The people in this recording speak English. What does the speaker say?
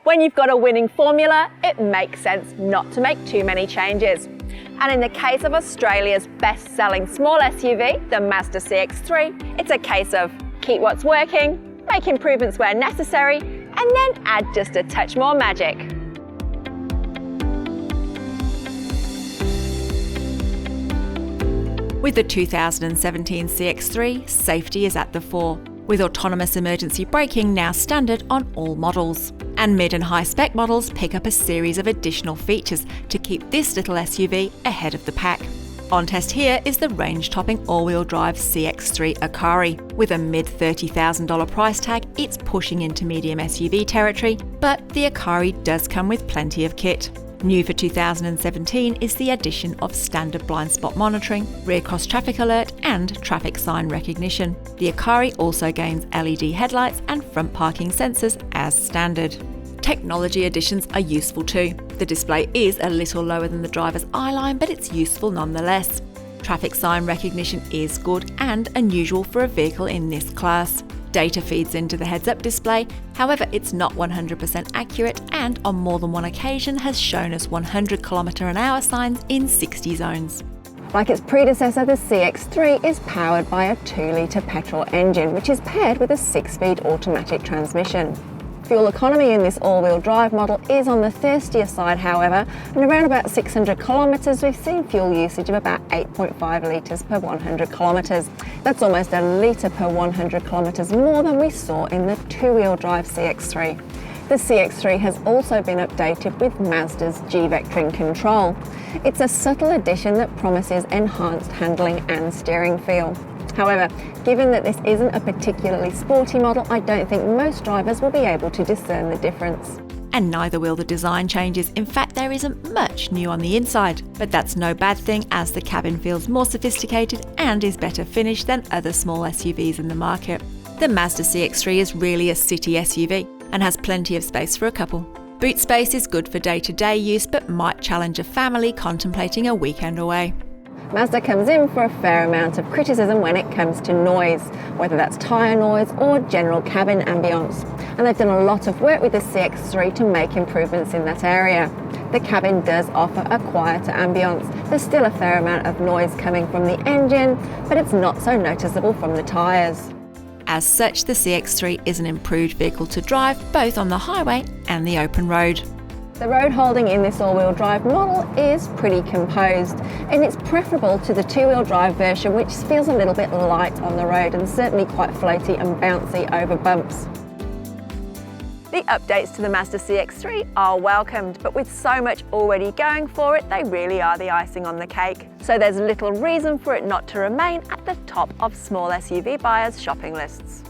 When you've got a winning formula, it makes sense not to make too many changes. And in the case of Australia's best-selling small SUV, the Mazda CX-3, it's a case of keep what's working, make improvements where necessary, and then add just a touch more magic. With the 2017 CX-3, safety is at the fore, with autonomous emergency braking now standard on all models. And mid and high spec models pick up a series of additional features to keep this little SUV ahead of the pack. On test here is the range-topping all-wheel drive CX-3 Akari. With a mid-$30,000 price tag, it's pushing into medium SUV territory, but the Akari does come with plenty of kit. New for 2017 is the addition of standard blind spot monitoring, rear cross traffic alert and traffic sign recognition. The Akari also gains LED headlights and front parking sensors as standard. Technology additions are useful too. The display is a little lower than the driver's eye line, but it's useful nonetheless. Traffic sign recognition is good and unusual for a vehicle in this class. Data feeds into the heads-up display, however it's not 100% accurate and on more than one occasion has shown us 100 km/h signs in 60 zones. Like its predecessor, the CX-3 is powered by a 2-litre petrol engine, which is paired with a 6-speed automatic transmission. Fuel economy in this all-wheel drive model is on the thirstier side, however, and around about 600 kilometres we've seen fuel usage of about 8.5 litres per 100 kilometres. That's almost a litre per 100 kilometres more than we saw in the 2-wheel drive CX-3. The CX-3 has also been updated with Mazda's G-vectoring control. It's a subtle addition that promises enhanced handling and steering feel. However, given that this isn't a particularly sporty model, I don't think most drivers will be able to discern the difference. And neither will the design changes. In fact, there isn't much new on the inside, but that's no bad thing as the cabin feels more sophisticated and is better finished than other small SUVs in the market. The Mazda CX-3 is really a city SUV and has plenty of space for a couple. Boot space is good for day-to-day use, but might challenge a family contemplating a weekend away. Mazda comes in for a fair amount of criticism when it comes to noise, whether that's tyre noise or general cabin ambience. And they've done a lot of work with the CX-3 to make improvements in that area. The cabin does offer a quieter ambience. There's still a fair amount of noise coming from the engine, but it's not so noticeable from the tyres. As such, the CX-3 is an improved vehicle to drive both on the highway and the open road. The road holding in this all-wheel drive model is pretty composed, and it's preferable to the 2-wheel drive version, which feels a little bit light on the road and certainly quite floaty and bouncy over bumps. The updates to the Mazda CX-3 are welcomed, but with so much already going for it, they really are the icing on the cake. So there's little reason for it not to remain at the top of small SUV buyers' shopping lists.